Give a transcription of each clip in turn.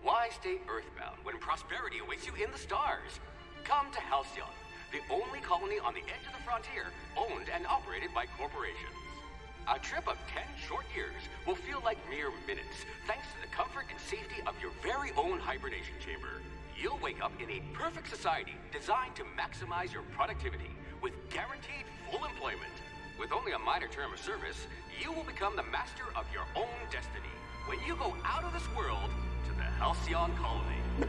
Why stay earthbound when prosperity awaits you in the stars? Come to Halcyon, the only colony on the edge of the frontier, owned and operated by corporations. A trip of 10 short years will feel like mere minutes, thanks to the comfort and safety of your very own hibernation chamber. You'll wake up in a perfect society designed to maximize your productivity with guaranteed full employment. With only a minor term of service, you will become the master of your own destiny when you go out of this world to the Halcyon colony.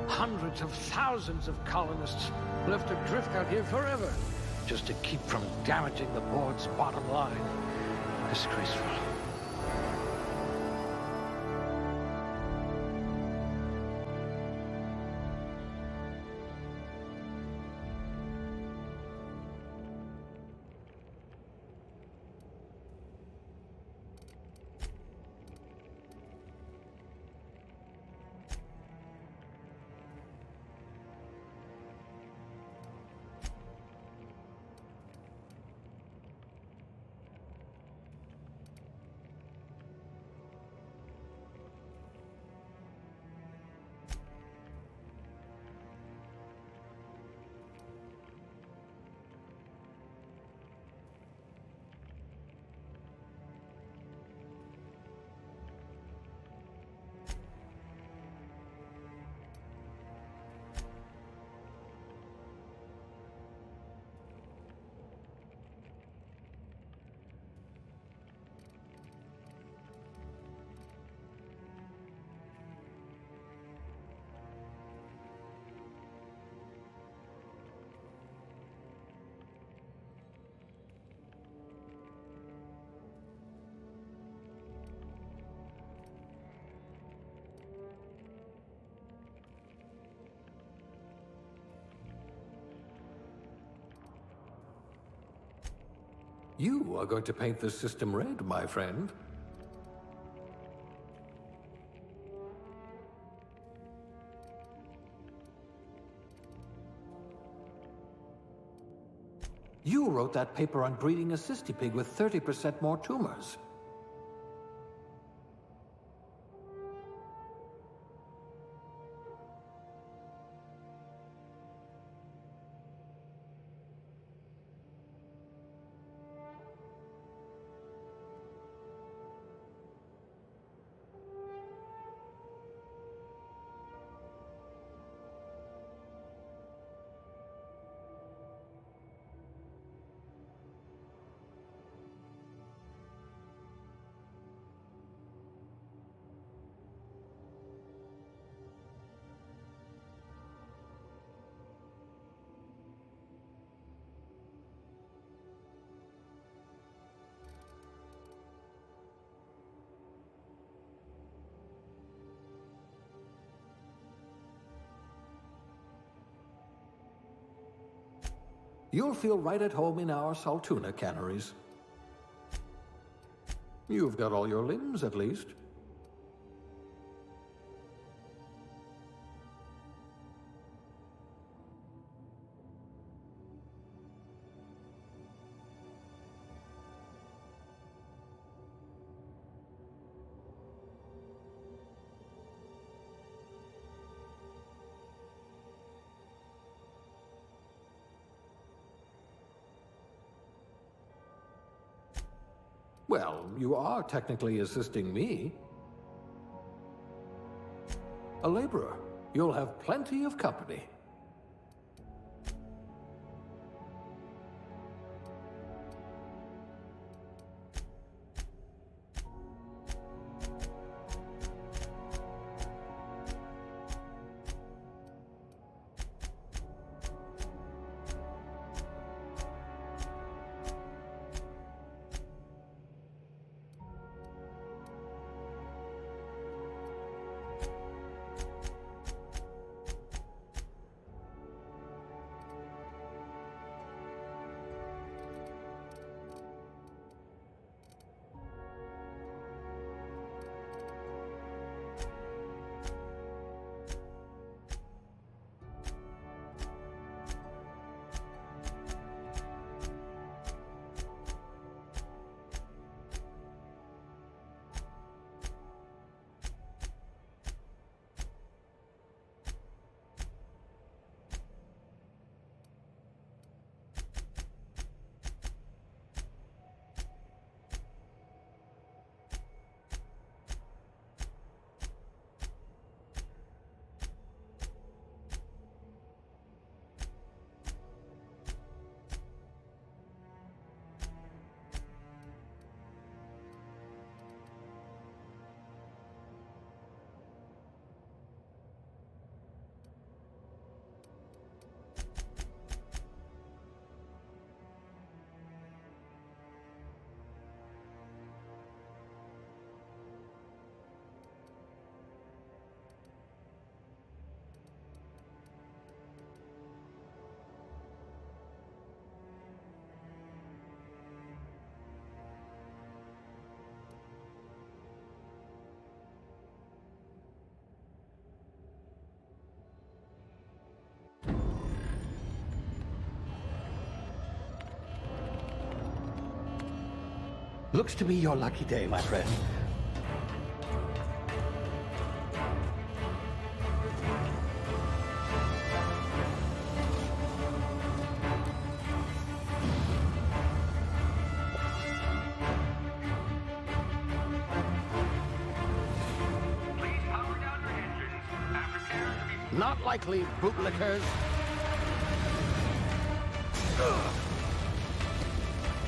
Hundreds of thousands of colonists left adrift out here forever, just to keep from damaging the board's bottom line. Disgraceful. You are going to paint this system red, my friend. You wrote that paper on breeding a cystipig with 30% more tumors. You'll feel right at home in our Saltuna canneries. You've got all your limbs, at least. Well, you are technically assisting me. A laborer. You'll have plenty of company. Looks to be your lucky day, my friend. Please power down your engines and prepare to be... Not likely, bootlickers.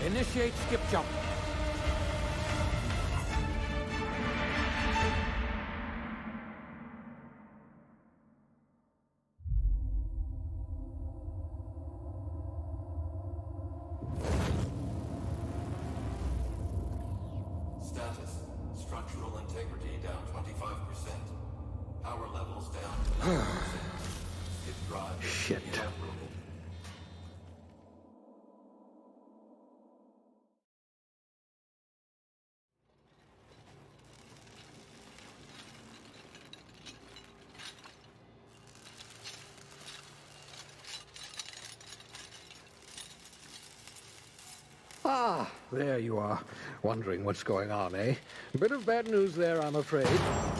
Initiate skip jump. Status. Structural integrity down 25%. Power levels down 11%. Skip drive. Shit. Inoperable. Ah, there you are. Wondering what's going on, eh? Bit of bad news there, I'm afraid.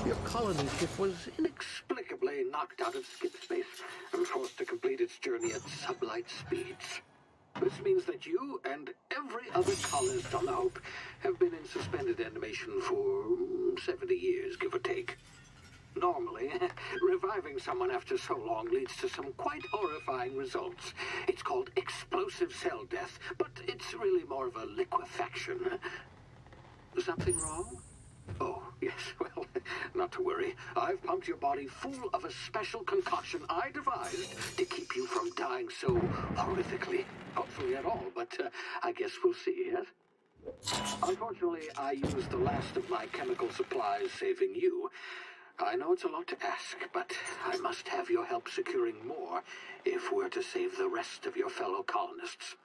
Your colony ship was inexplicably knocked out of skip space and forced to complete its journey at sublight speeds. This means that you and every other colonist on the Hope have been in suspended animation for 70 years, give or take. Normally, reviving someone after so long leads to some quite horrifying results. It's called explosive cell death, but it's really more of a liquefaction. Something wrong? Oh, yes, well, not to worry. I've pumped your body full of a special concoction I devised to keep you from dying so horrifically. Hopefully at all, but I guess we'll see, yes? Unfortunately, I used the last of my chemical supplies saving you. I know it's a lot to ask, but I must have your help securing more if we're to save the rest of your fellow colonists.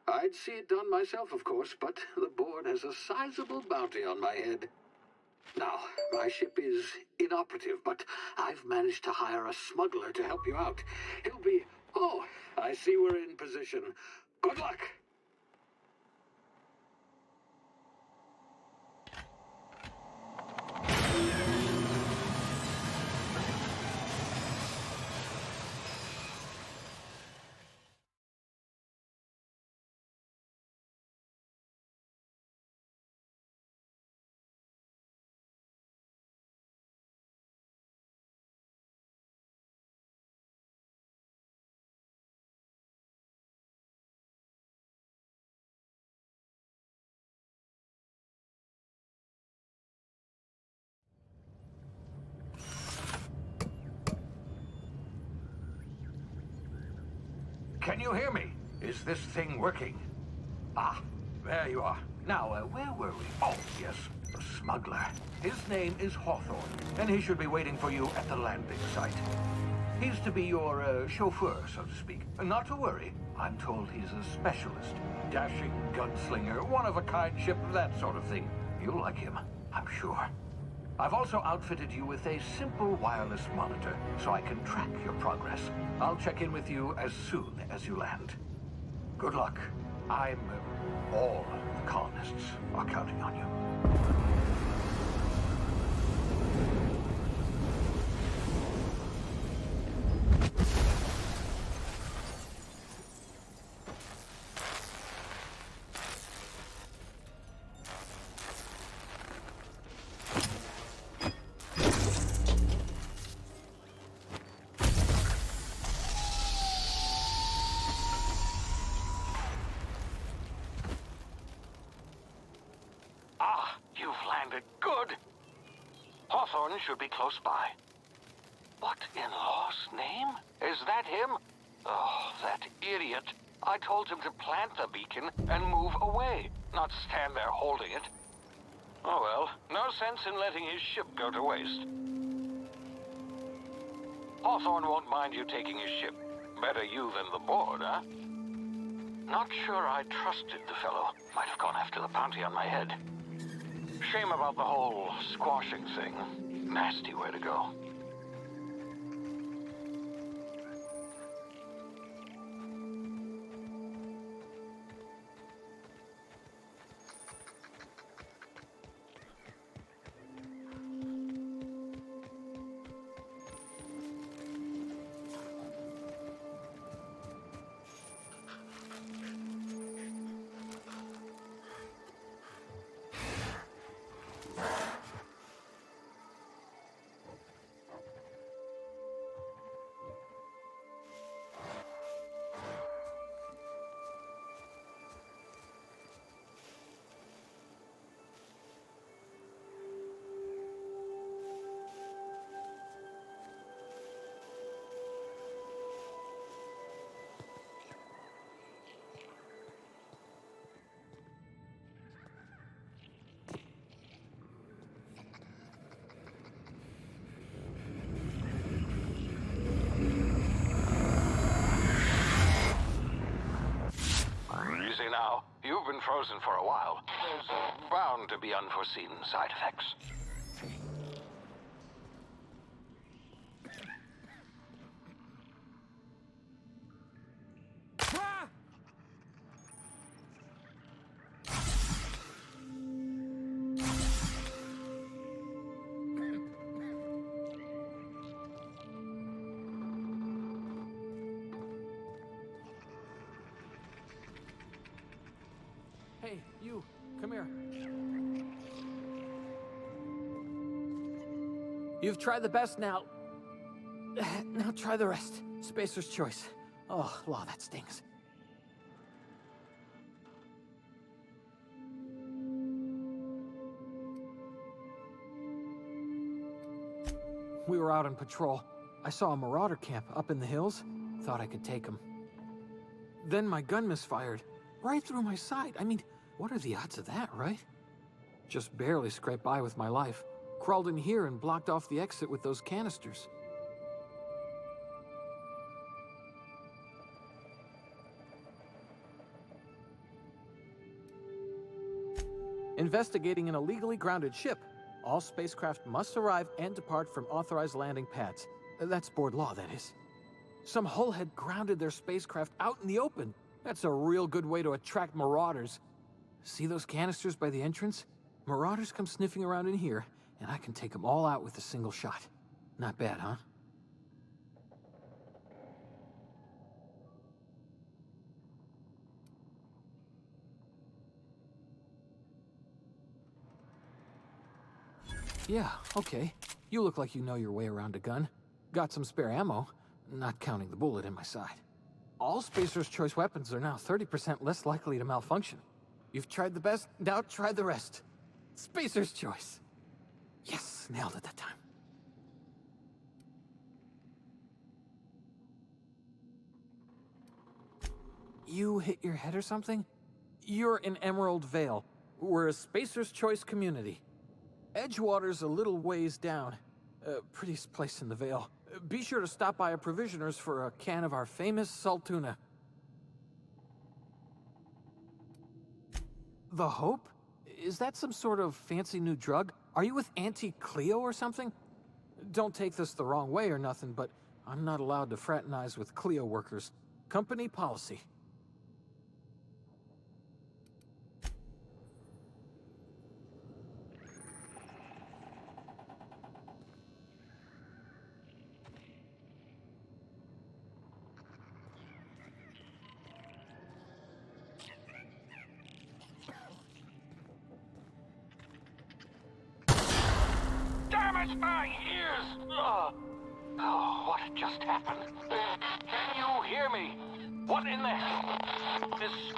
I'd see it done myself, of course, but the board has a sizable bounty on my head. Now, my ship is inoperative, but I've managed to hire a smuggler to help you out. He'll be... Oh, I see we're in position. Good luck! Can you hear me? Is this thing working? Ah, there you are. Now, where were we? Oh, yes, the smuggler. His name is Hawthorne, and he should be waiting for you at the landing site. He's to be your chauffeur, so to speak. Not to worry. I'm told he's a specialist. Dashing gunslinger, one-of-a-kind ship, that sort of thing. You'll like him, I'm sure. I've also outfitted you with a simple wireless monitor, so I can track your progress. I'll check in with you as soon as you land. Good luck. All the colonists are counting on you. Good. Hawthorne should be close by. What in law's name? Is that him? Oh, that idiot. I told him to plant the beacon and move away, not stand there holding it. Oh well, no sense in letting his ship go to waste. Hawthorne won't mind you taking his ship. Better you than the board, huh? Not sure I trusted the fellow. Might have gone after the bounty on my head. Shame about the whole squashing thing. Nasty way to go. Easy now. You've been frozen for a while. There's bound to be unforeseen side effects. Hey, you, come here. You've tried the best now. Now try the rest. Spacer's choice. Oh, law, that stings. We were out on patrol. I saw a marauder camp up in the hills. Thought I could take them. Then my gun misfired. Right through my side. I mean, what are the odds of that, right? Just barely scraped by with my life. Crawled in here and blocked off the exit with those canisters. Investigating an illegally grounded ship. All spacecraft must arrive and depart from authorized landing pads. That's board law, that is. Some hull had grounded their spacecraft out in the open. That's a real good way to attract marauders. See those canisters by the entrance? Marauders come sniffing around in here, and I can take them all out with a single shot. Not bad, huh? Yeah, okay. You look like you know your way around a gun. Got some spare ammo, not counting the bullet in my side. All Spacer's Choice weapons are now 30% less likely to malfunction. You've tried the best, now try the rest. Spacer's Choice. Yes, nailed it that time. You hit your head or something? You're in Emerald Vale. We're a Spacer's Choice community. Edgewater's a little ways down. Prettiest place in the Vale. Be sure to stop by a provisioner's for a can of our famous salt tuna. The Hope? Is that some sort of fancy new drug? Are you with Auntie Cleo or something? Don't take this the wrong way or nothing, but I'm not allowed to fraternize with Cleo workers. Company policy. Damn it, my ears! Oh, what just happened? Can you hear me? What in the hell is...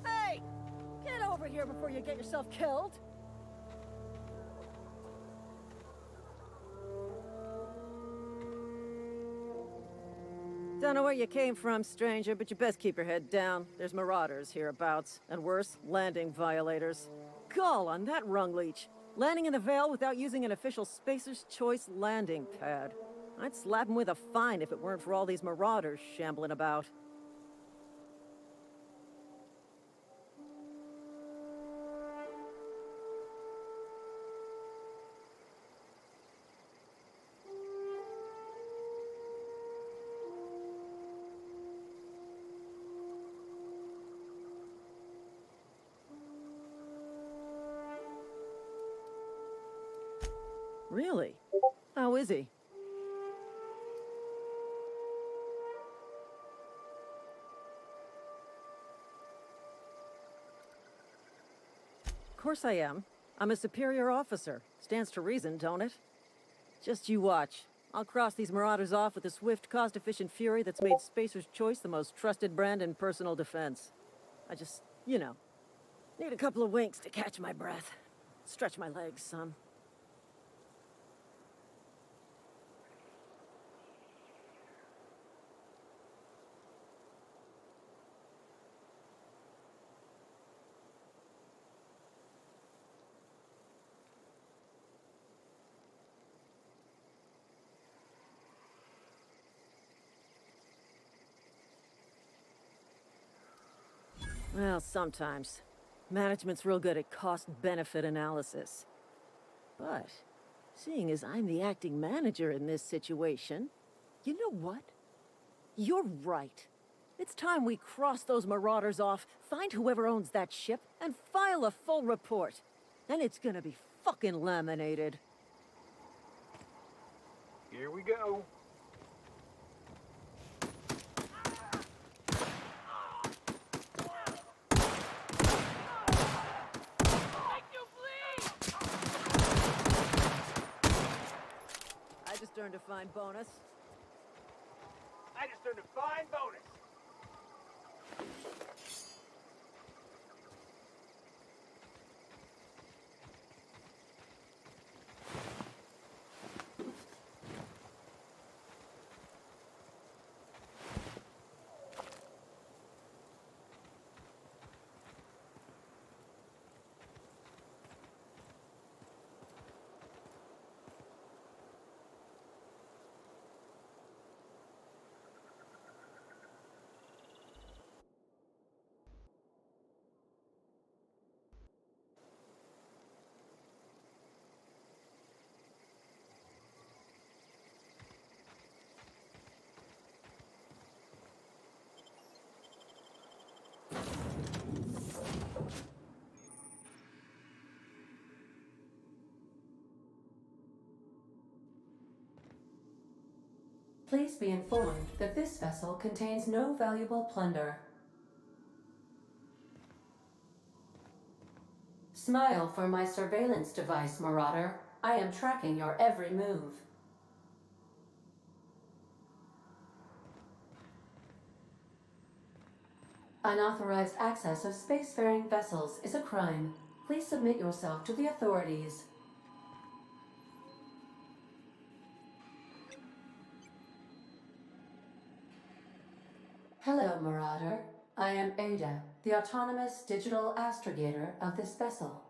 Hey! Get over here before you get yourself killed! Don't know where you came from, stranger, but you best keep your head down. There's marauders hereabouts, and worse, landing violators. Gall on that rung leech! Landing in the Vale without using an official Spacer's Choice landing pad. I'd slap him with a fine if it weren't for all these marauders shambling about. Really? How is he? course I am. I'm a superior officer. Stands to reason, don't it? Just you watch. I'll cross these marauders off with a swift, cost-efficient fury that's made Spacer's Choice the most trusted brand in personal defense. I just, need a couple of winks to catch my breath. Stretch my legs some. Well, sometimes. Management's real good at cost-benefit analysis. But, seeing as I'm the acting manager in this situation, you know what? You're right. It's time we cross those marauders off, find whoever owns that ship, and file a full report. Then it's gonna be fucking laminated. Here we go. I just earned a fine bonus. I just earned a fine bonus. Please be informed that this vessel contains no valuable plunder. Smile for my surveillance device, Marauder. I am tracking your every move. Unauthorized access of spacefaring vessels is a crime. Please submit yourself to the authorities. Hello, Marauder. I am Ada, the autonomous digital astrogator of this vessel.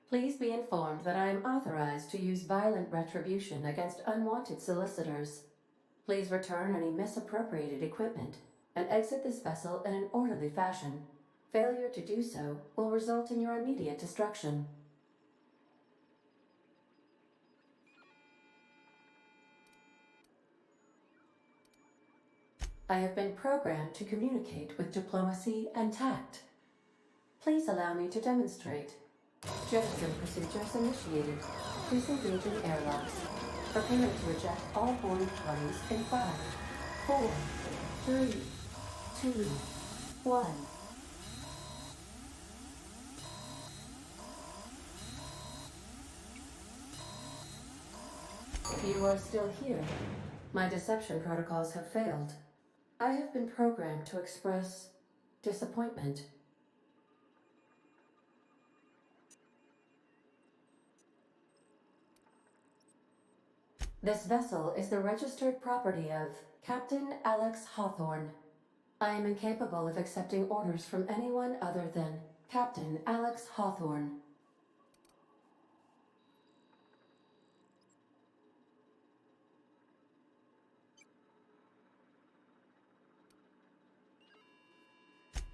Please be informed that I am authorized to use violent retribution against unwanted solicitors. Please return any misappropriated equipment and exit this vessel in an orderly fashion. Failure to do so will result in your immediate destruction. I have been programmed to communicate with diplomacy and tact. Please allow me to demonstrate. Jettison procedures initiated. Disengaging airlocks. Preparing to eject all boarding parties in 5, 4, 3, 2, 1. You are still here. My deception protocols have failed. I have been programmed to express disappointment. This vessel is the registered property of Captain Alex Hawthorne. I am incapable of accepting orders from anyone other than Captain Alex Hawthorne.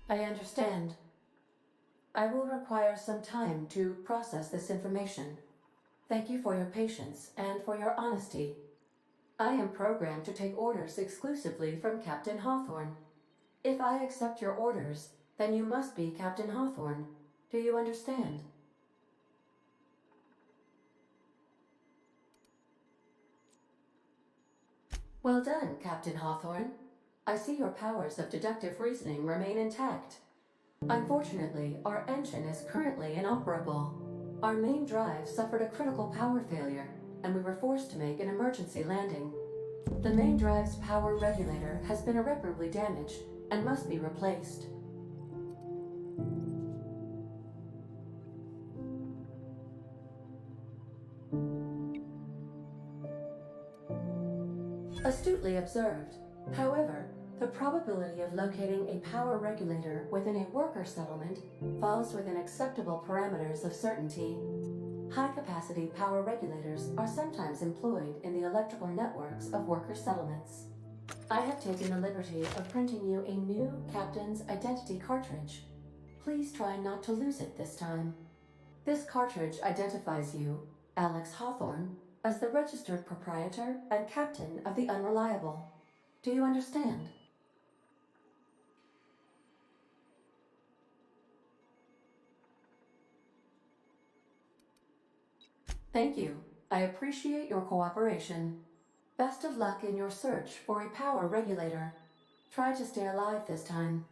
I understand. I will require some time to process this information. Thank you for your patience and for your honesty. I am programmed to take orders exclusively from Captain Hawthorne. If I accept your orders, then you must be Captain Hawthorne. Do you understand? Well done, Captain Hawthorne. I see your powers of deductive reasoning remain intact. Unfortunately, our engine is currently inoperable. Our main drive suffered a critical power failure, and we were forced to make an emergency landing. The main drive's power regulator has been irreparably damaged and must be replaced. Astutely observed. However, the probability of locating a power regulator within a worker settlement falls within acceptable parameters of certainty. High-capacity power regulators are sometimes employed in the electrical networks of worker settlements. I have taken the liberty of printing you a new Captain's Identity cartridge. Please try not to lose it this time. This cartridge identifies you, Alex Hawthorne, as the registered proprietor and captain of the Unreliable. Do you understand? Thank you. I appreciate your cooperation. Best of luck in your search for a power regulator. Try to stay alive this time.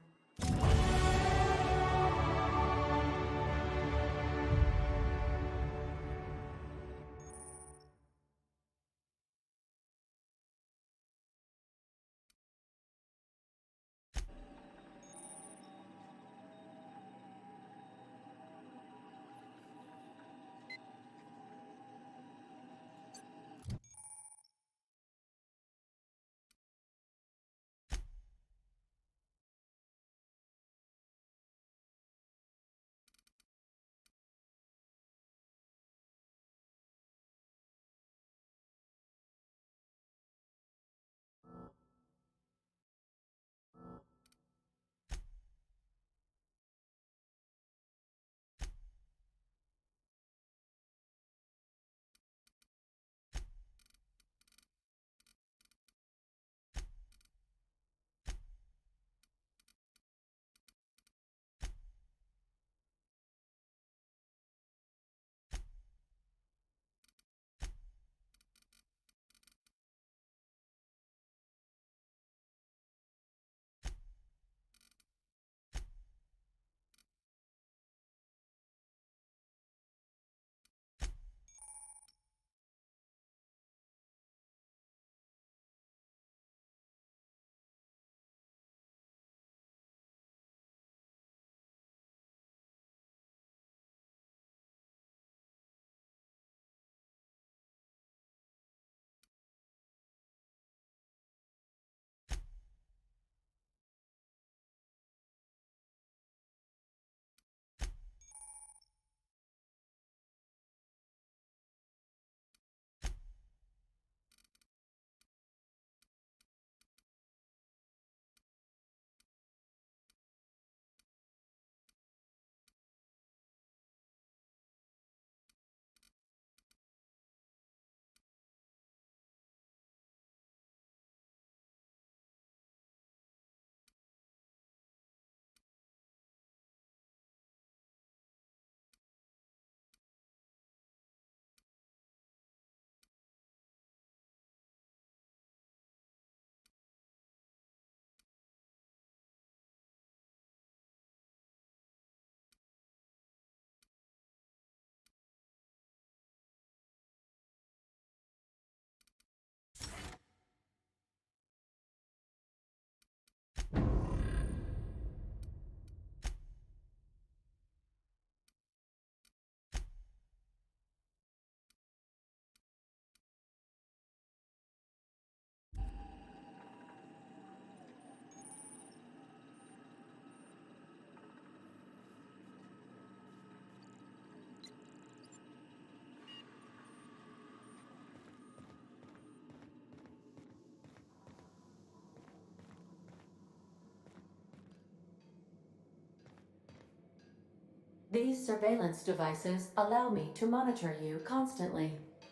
These surveillance devices allow me to monitor you constantly.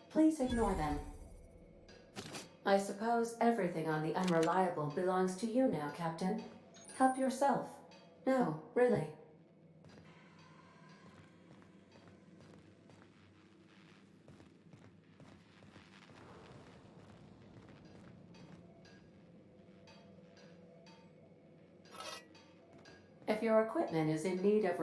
Please ignore them. I suppose everything on the Unreliable belongs to you now, Captain. Help yourself. No, really. If your equipment is in need of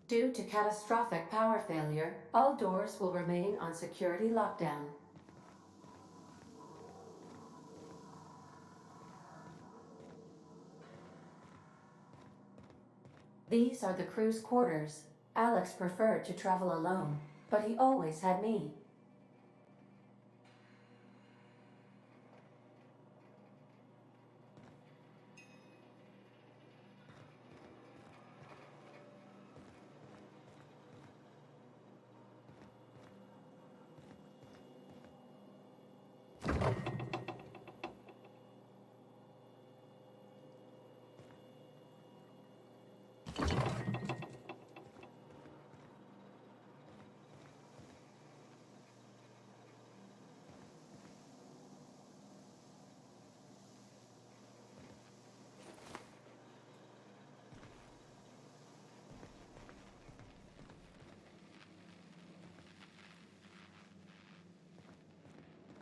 Due to catastrophic power failure, all doors will remain on security lockdown. These are the crew's quarters. Alex preferred to travel alone, but he always had me.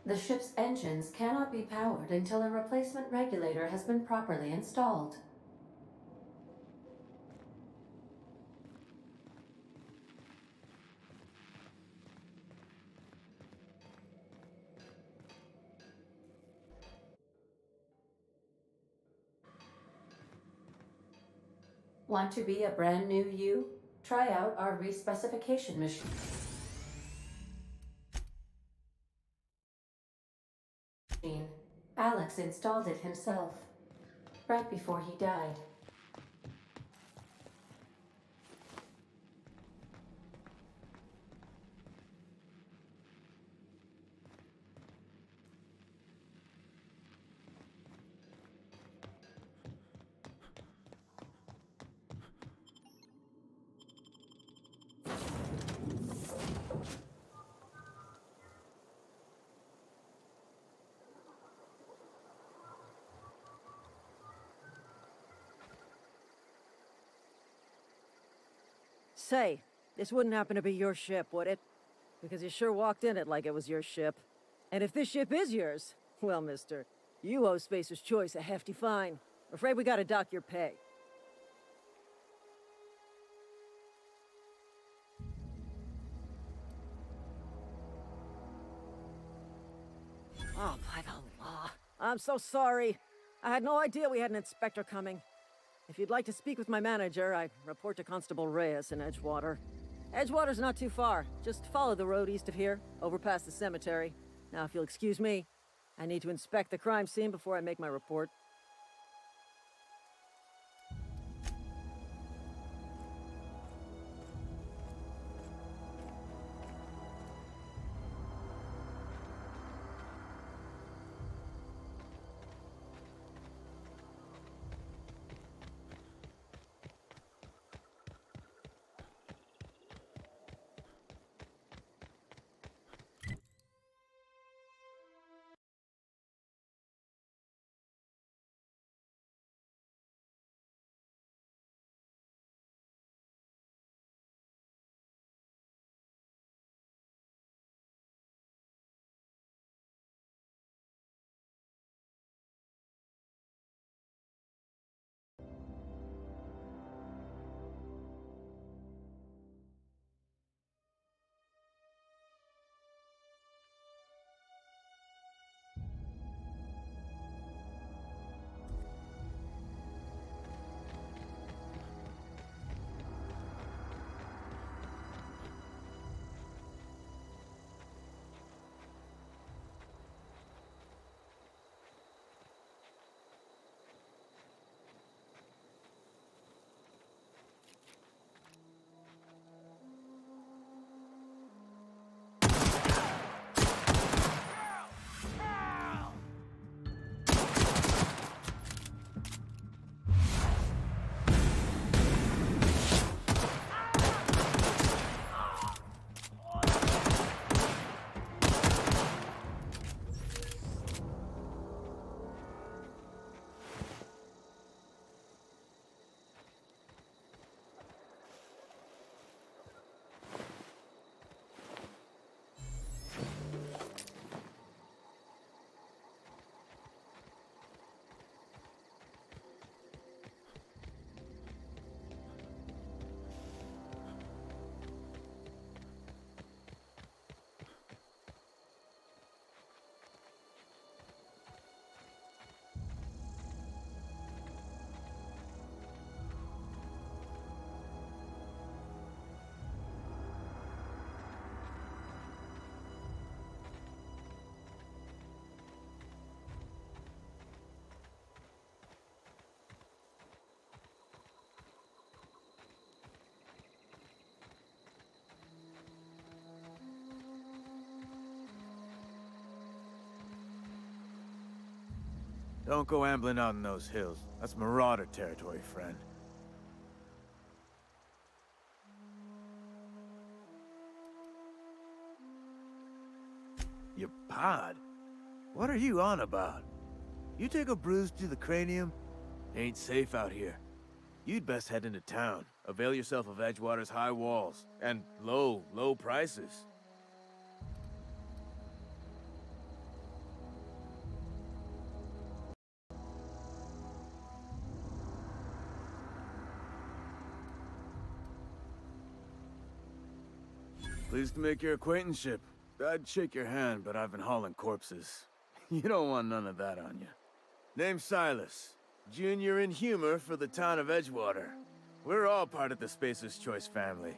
The ship's engines cannot be powered until a replacement regulator has been properly installed. Want to be a brand new you? Try out our respecification machine. Alex installed it himself, right before he died. Say, this wouldn't happen to be your ship, would it? Because you sure walked in it like it was your ship. And if this ship is yours, well, mister, you owe Spacer's Choice a hefty fine. Afraid we gotta dock your pay. Oh, by the law. I'm so sorry. I had no idea we had an inspector coming. If you'd like to speak with my manager, I'd report to Constable Reyes in Edgewater. Edgewater's not too far. Just follow the road east of here, over past the cemetery. Now, if you'll excuse me, I need to inspect the crime scene before I make my report. Don't go ambling out in those hills. That's marauder territory, friend. Your pod? What are you on about? You take a bruise to the cranium? Ain't safe out here. You'd best head into town. Avail yourself of Edgewater's high walls. And low prices. Pleased to make your acquaintanceship. I'd shake your hand, but I've been hauling corpses. You don't want none of that on you. Name's Silas. Junior in humor for the town of Edgewater. We're all part of the Spacer's Choice family.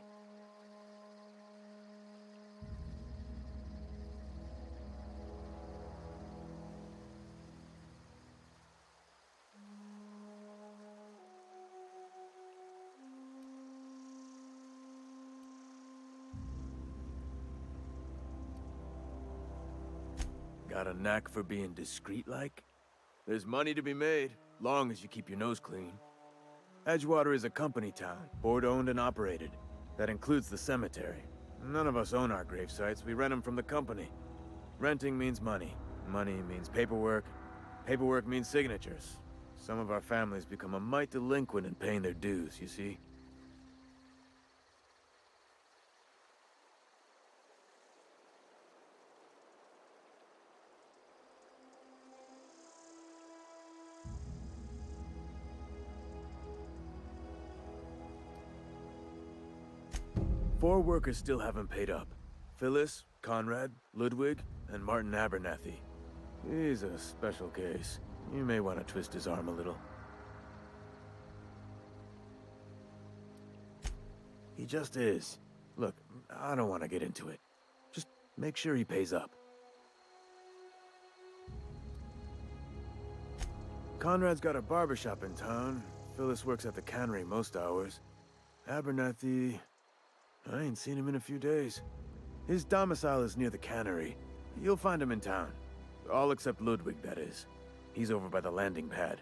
Got a knack for being discreet-like? There's money to be made, long as you keep your nose clean. Edgewater is a company town, board-owned and operated. That includes the cemetery. None of us own our grave sites, we rent them from the company. Renting means money. Money means paperwork. Paperwork means signatures. Some of our families become a mite delinquent in paying their dues, you see? Four workers still haven't paid up. Phyllis, Conrad, Ludwig, and Martin Abernathy. He's a special case. You may want to twist his arm a little. He just is. Look, I don't want to get into it. Just make sure he pays up. Conrad's got a barbershop in town. Phyllis works at the cannery most hours. Abernathy... I ain't seen him in a few days. His domicile is near the cannery. You'll find him in town. All except Ludwig, that is. He's over by the landing pad.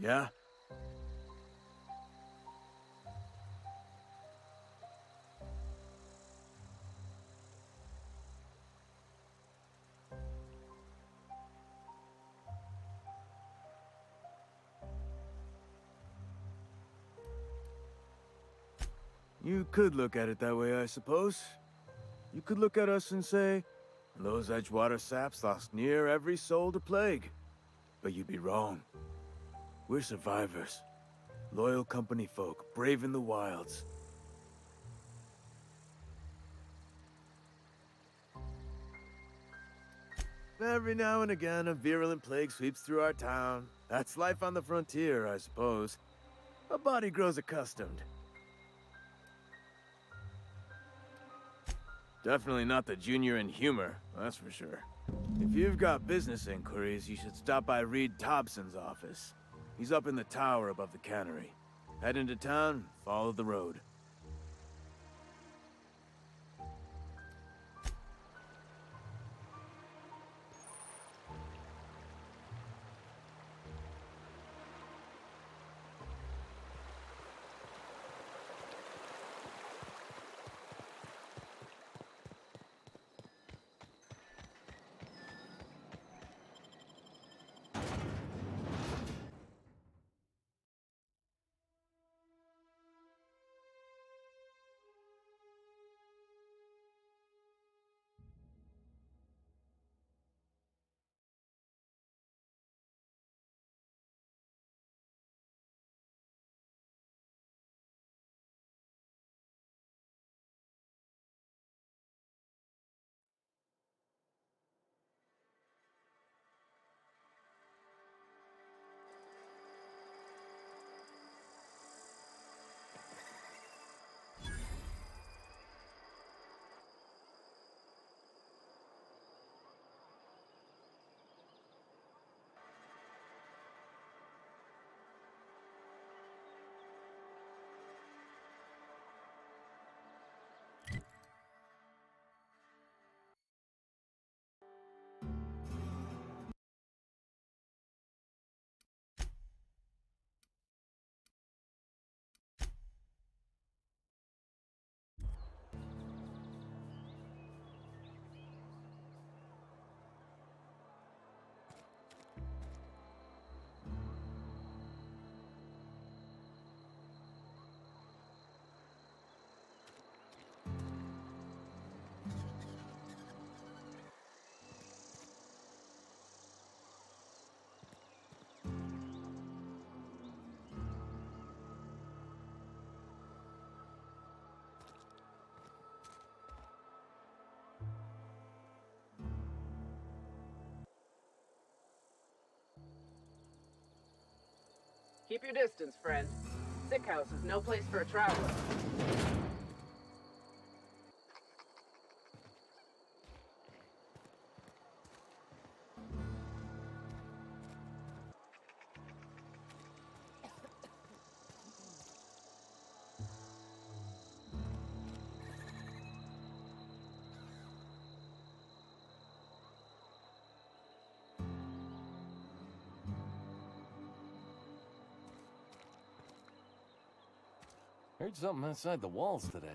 Yeah? You could look at it that way, I suppose. You could look at us and say, those Edgewater saps lost near every soul to plague. But you'd be wrong. We're survivors. Loyal company folk, brave in the wilds. Every now and again, a virulent plague sweeps through our town. That's life on the frontier, I suppose. A body grows accustomed. Definitely not the junior in humor, that's for sure. If you've got business inquiries, you should stop by Reed Thompson's office. He's up in the tower above the cannery. Head into town, follow the road. Keep your distance, friend. Sick house is no place for a traveler. Heard something outside the walls today.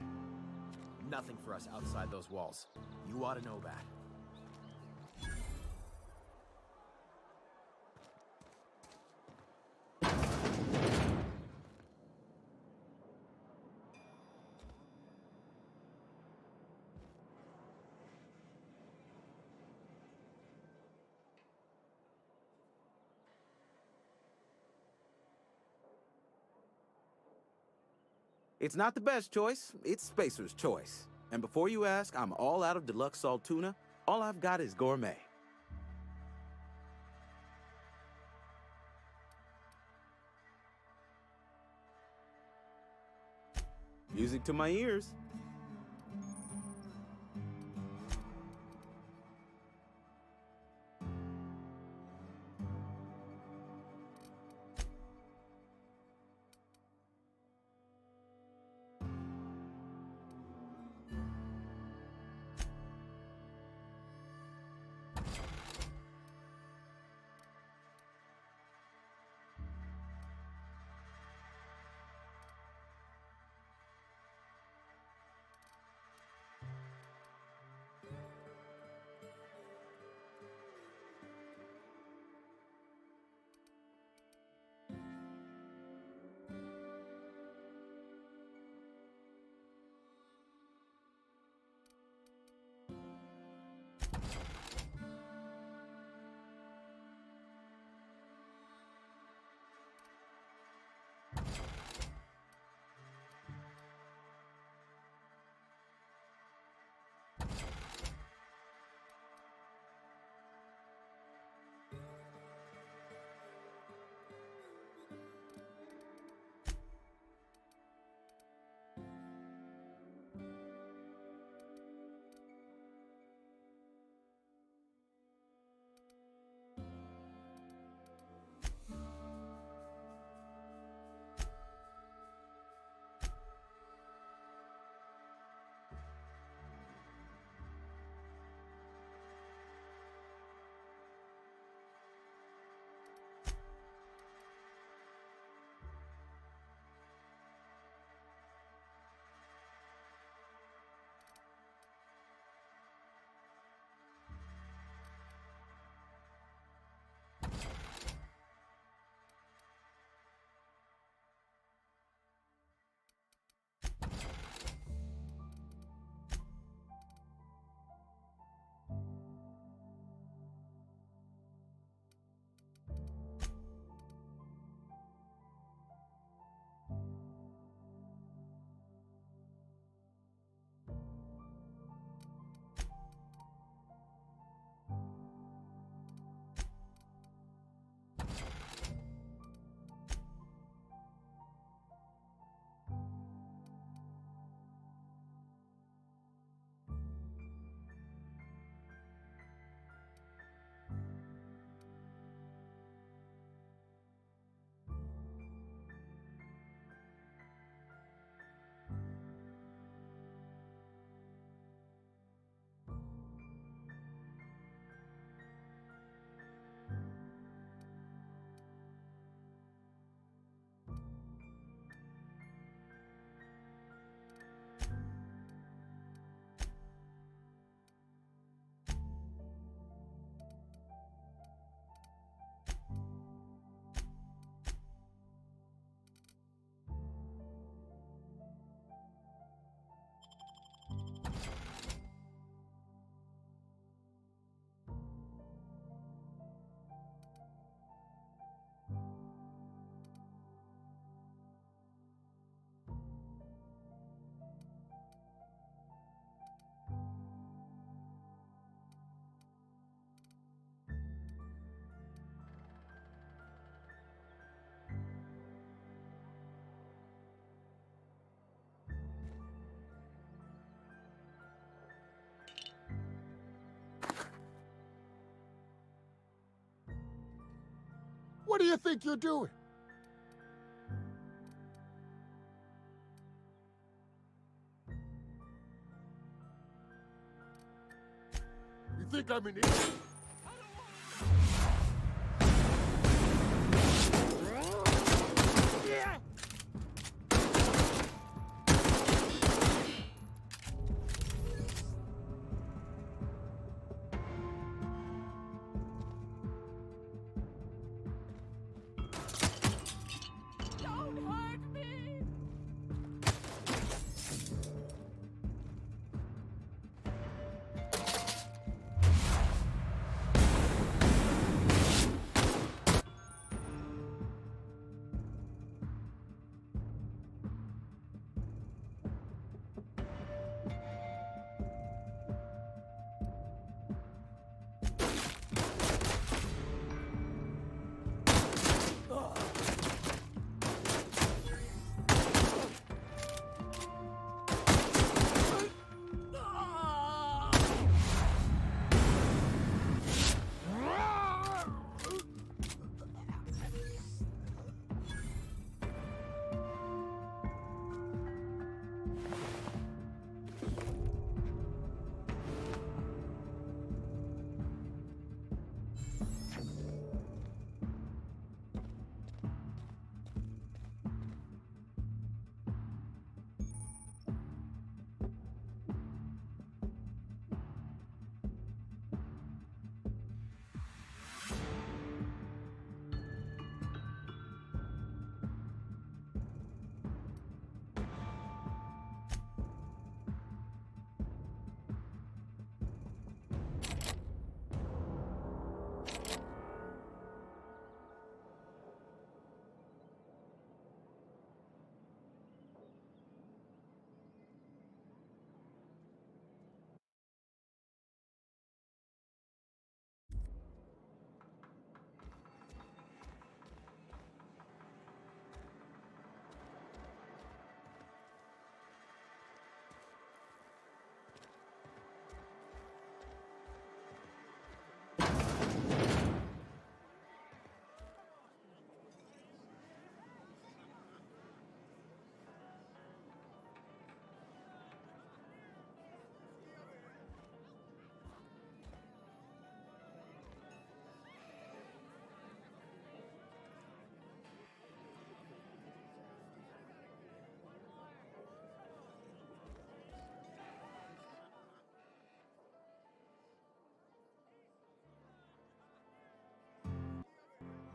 Nothing for us outside those walls. You ought to know that. It's not the best choice, it's Spacer's choice. And before you ask, I'm all out of deluxe salt tuna. All I've got is gourmet. Music to my ears. What do you think you're doing? You think I'm an idiot?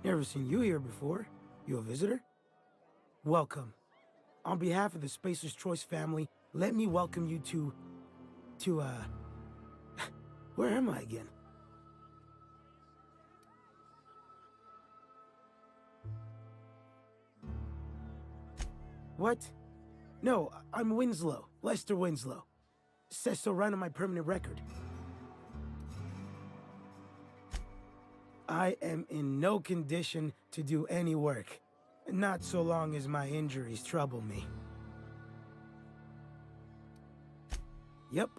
Never seen you here before. You a visitor? Welcome. On behalf of the Spacer's Choice family, let me welcome you to, where am I again? What? No, I'm Winslow, Lester Winslow. Says so right on my permanent record. I am in no condition to do any work. Not so long as my injuries trouble me. Yep.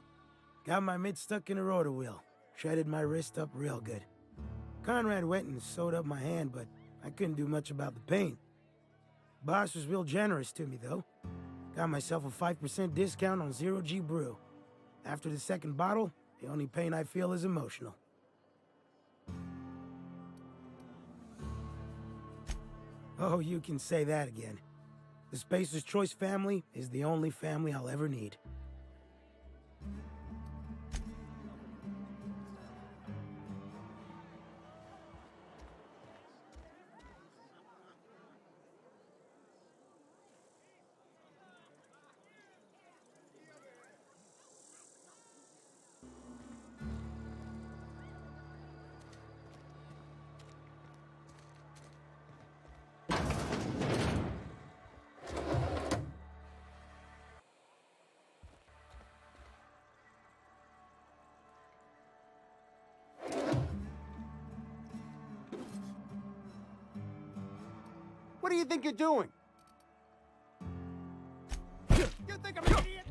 Got my mid stuck in a rotor wheel. Shredded my wrist up real good. Conrad went and sewed up my hand, but I couldn't do much about the pain. Boss was real generous to me, though. Got myself a 5% discount on Zero G Brew. After the second bottle, the only pain I feel is emotional. Oh, you can say that again. The Spacer's Choice family is the only family I'll ever need. What do you think you're doing? You think I'm an idiot?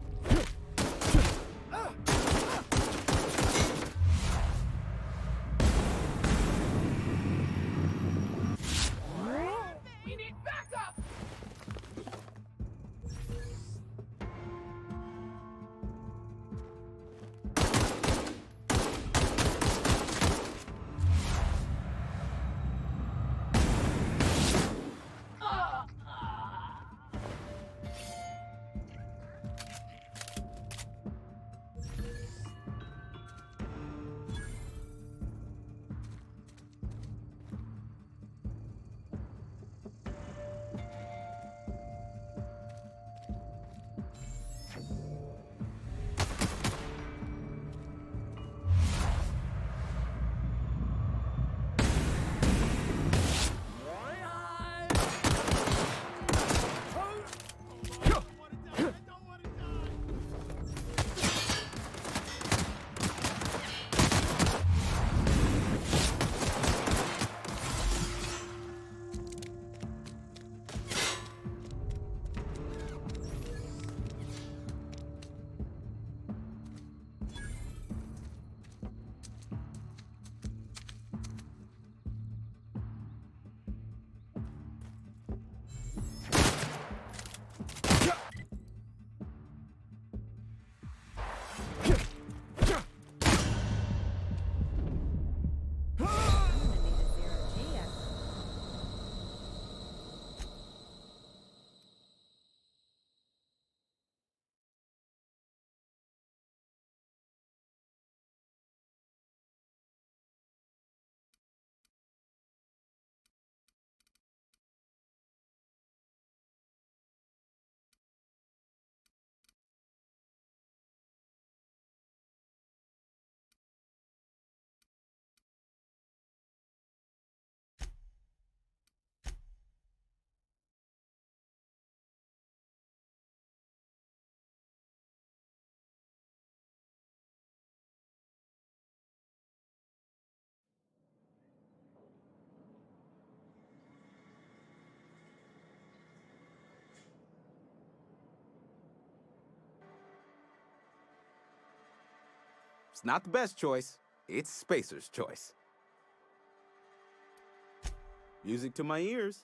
It's not the best choice. It's Spacer's choice. Music to my ears.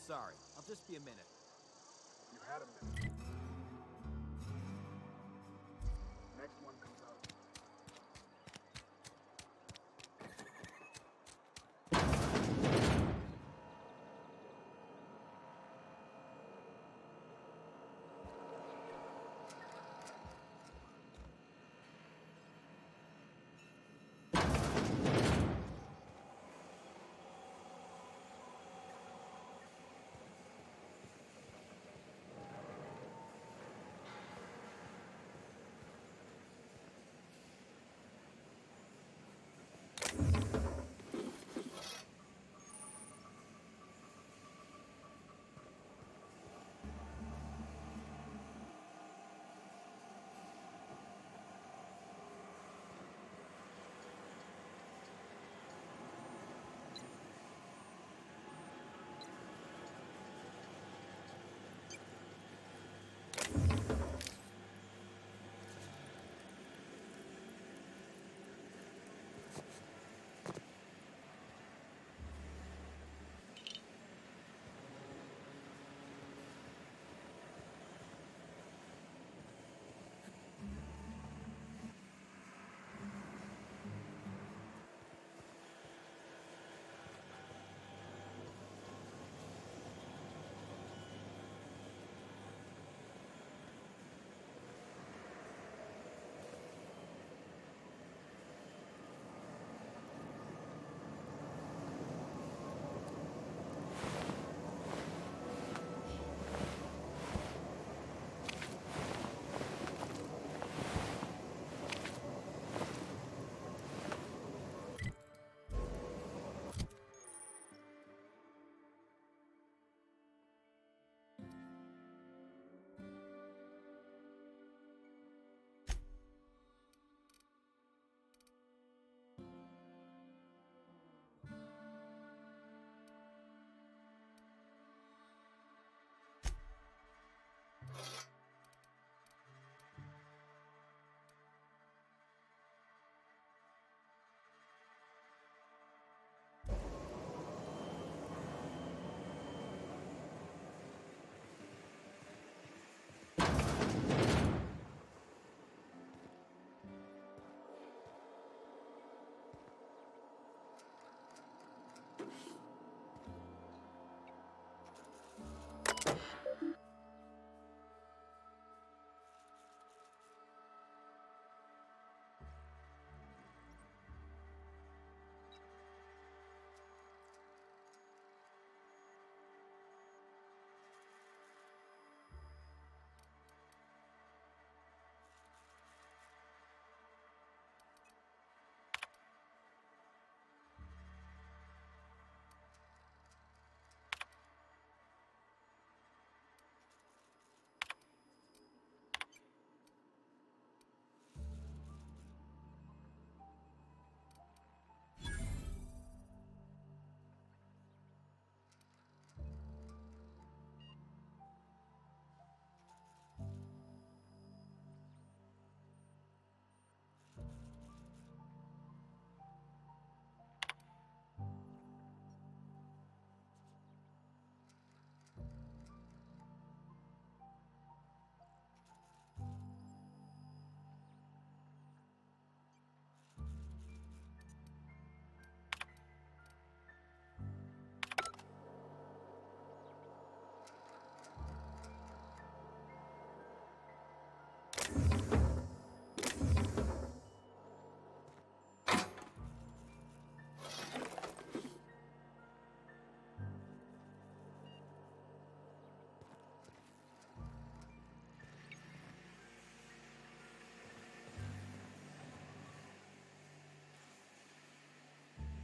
Sorry, I'll just be a minute. You had a minute. Next one comes out.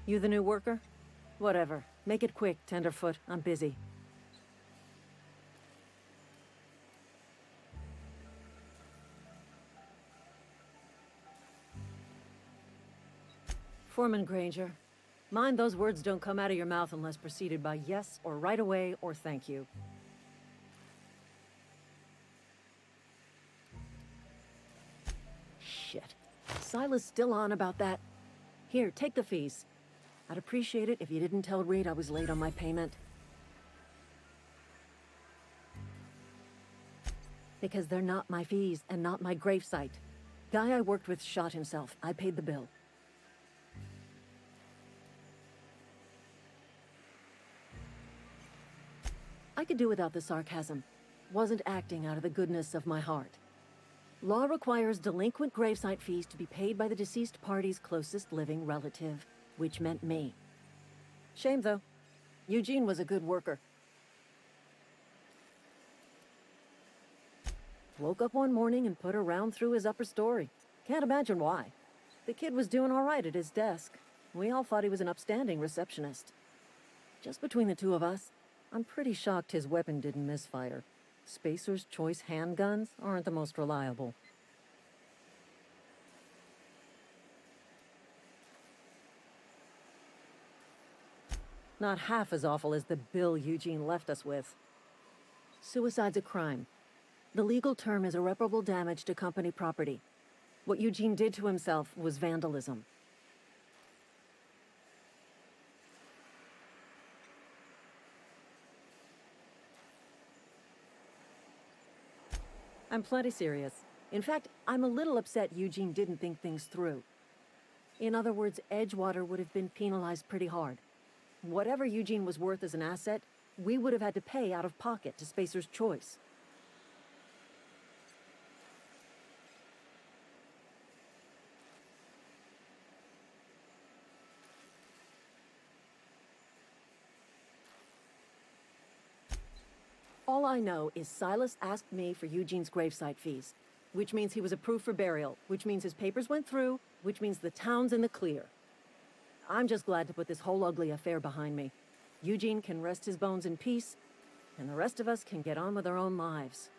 You the new worker? Whatever. Make it quick, Tenderfoot. I'm busy. Foreman Granger, mind those words don't come out of your mouth unless preceded by yes or right away or thank you. Shit. Silas still on about that? Here, take the fees. I'd appreciate it if you didn't tell Reed I was late on my payment. Because they're not my fees and not my gravesite. Guy I worked with shot himself. I paid the bill. I could do without the sarcasm. Wasn't acting out of the goodness of my heart. Law requires delinquent gravesite fees to be paid by the deceased party's closest living relative, which meant me. Shame, though. Eugene was a good worker. Woke up one morning and put a round through his upper story. Can't imagine why. The kid was doing all right at his desk. We all thought he was an upstanding receptionist. Just between the two of us, I'm pretty shocked his weapon didn't misfire. Spacer's Choice handguns aren't the most reliable. Not half as awful as the bill Eugene left us with. Suicide's a crime. The legal term is irreparable damage to company property. What Eugene did to himself was vandalism. I'm plenty serious. In fact, I'm a little upset Eugene didn't think things through. In other words, Edgewater would have been penalized pretty hard. Whatever Eugene was worth as an asset, we would have had to pay out of pocket to Spacer's Choice. All I know is Silas asked me for Eugene's gravesite fees, which means he was approved for burial, which means his papers went through, which means the town's in the clear. I'm just glad to put this whole ugly affair behind me. Eugene can rest his bones in peace, and the rest of us can get on with our own lives.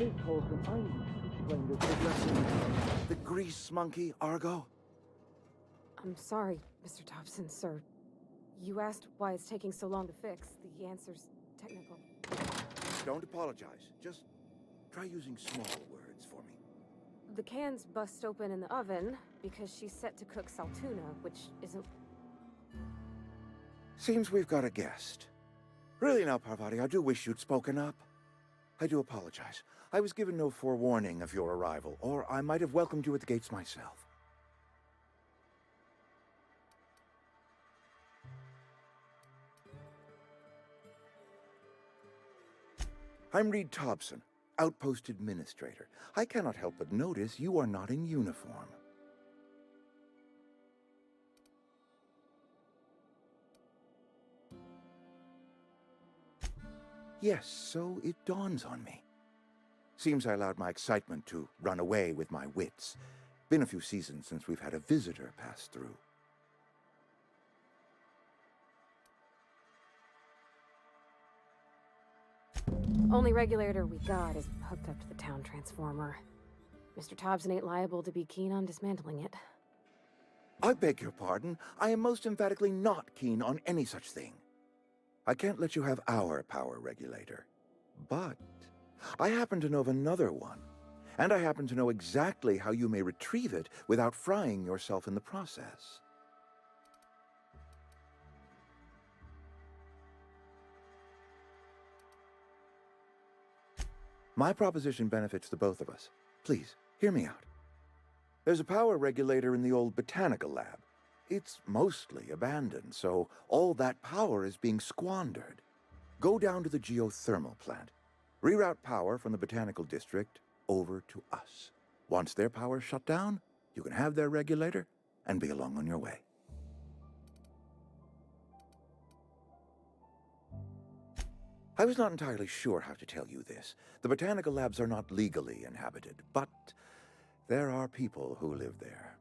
Please, Holcomb, I need to explain this directly. The grease monkey, Argo? I'm sorry, Mr. Thompson, sir. You asked why it's taking so long to fix. The answer's technical. Don't apologize. Just try using small words for me. The cans bust open in the oven because she's set to cook saltuna, which isn't... Seems we've got a guest. Really now, Parvati, I do wish you'd spoken up. I do apologize. I was given no forewarning of your arrival, or I might have welcomed you at the gates myself. I'm Reed Thompson, Outpost Administrator. I cannot help but notice you are not in uniform. Yes, so it dawns on me. Seems I allowed my excitement to run away with my wits. Been a few seasons since we've had a visitor pass through. Only regulator we got is hooked up to the town transformer. Mr. Thompson ain't liable to be keen on dismantling it. I beg your pardon. I am most emphatically not keen on any such thing. I can't let you have our power regulator. But I happen to know of another one. And I happen to know exactly how you may retrieve it without frying yourself in the process. My proposition benefits the both of us. Please, hear me out. There's a power regulator in the old botanical lab. It's mostly abandoned, so all that power is being squandered. Go down to the geothermal plant. Reroute power from the botanical district over to us. Once their power's shut down, you can have their regulator and be along on your way. I was not entirely sure how to tell you this. The botanical labs are not legally inhabited, but there are people who live there.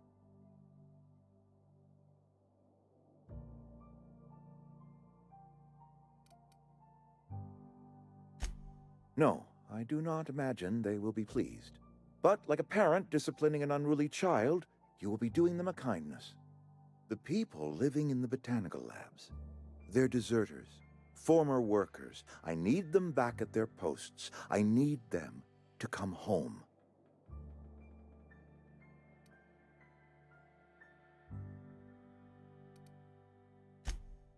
No, I do not imagine they will be pleased. But like a parent disciplining an unruly child, you will be doing them a kindness. The people living in the botanical labs, they're deserters, former workers. I need them back at their posts. I need them to come home.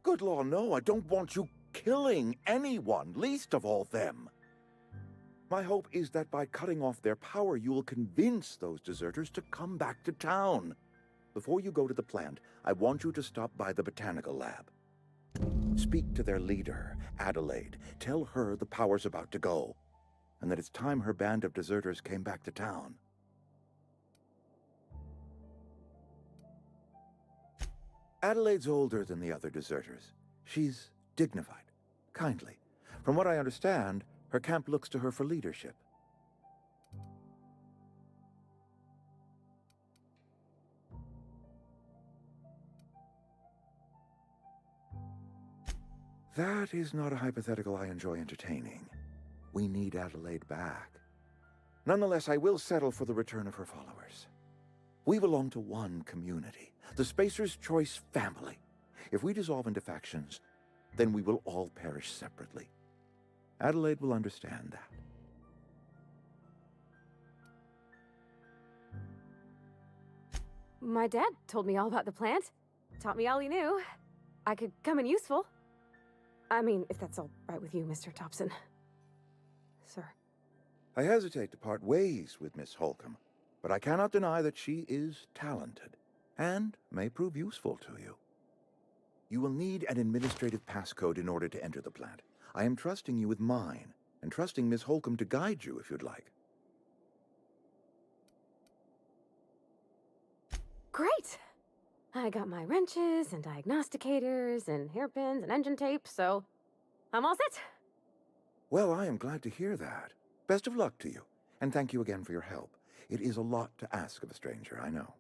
Good law, no, I don't want you killing anyone, least of all them. My hope is that by cutting off their power, you will convince those deserters to come back to town. Before you go to the plant, I want you to stop by the botanical lab. Speak to their leader, Adelaide. Tell her the power's about to go, and that it's time her band of deserters came back to town. Adelaide's older than the other deserters. She's dignified, kindly. From what I understand, her camp looks to her for leadership. That is not a hypothetical I enjoy entertaining. We need Adelaide back. Nonetheless, I will settle for the return of her followers. We belong to one community, the Spacer's Choice family. If we dissolve into factions, then we will all perish separately. Adelaide will understand that. My dad told me all about the plant. Taught me all he knew. I could come in useful. I mean, if that's all right with you, Mr. Thompson. Sir. I hesitate to part ways with Miss Holcomb, but I cannot deny that she is talented and may prove useful to you. You will need an administrative passcode in order to enter the plant. I am trusting you with mine, and trusting Miss Holcomb to guide you if you'd like. Great! I got my wrenches and diagnosticators and hairpins and engine tape, so I'm all set. Well, I am glad to hear that. Best of luck to you, and thank you again for your help. It is a lot to ask of a stranger, I know.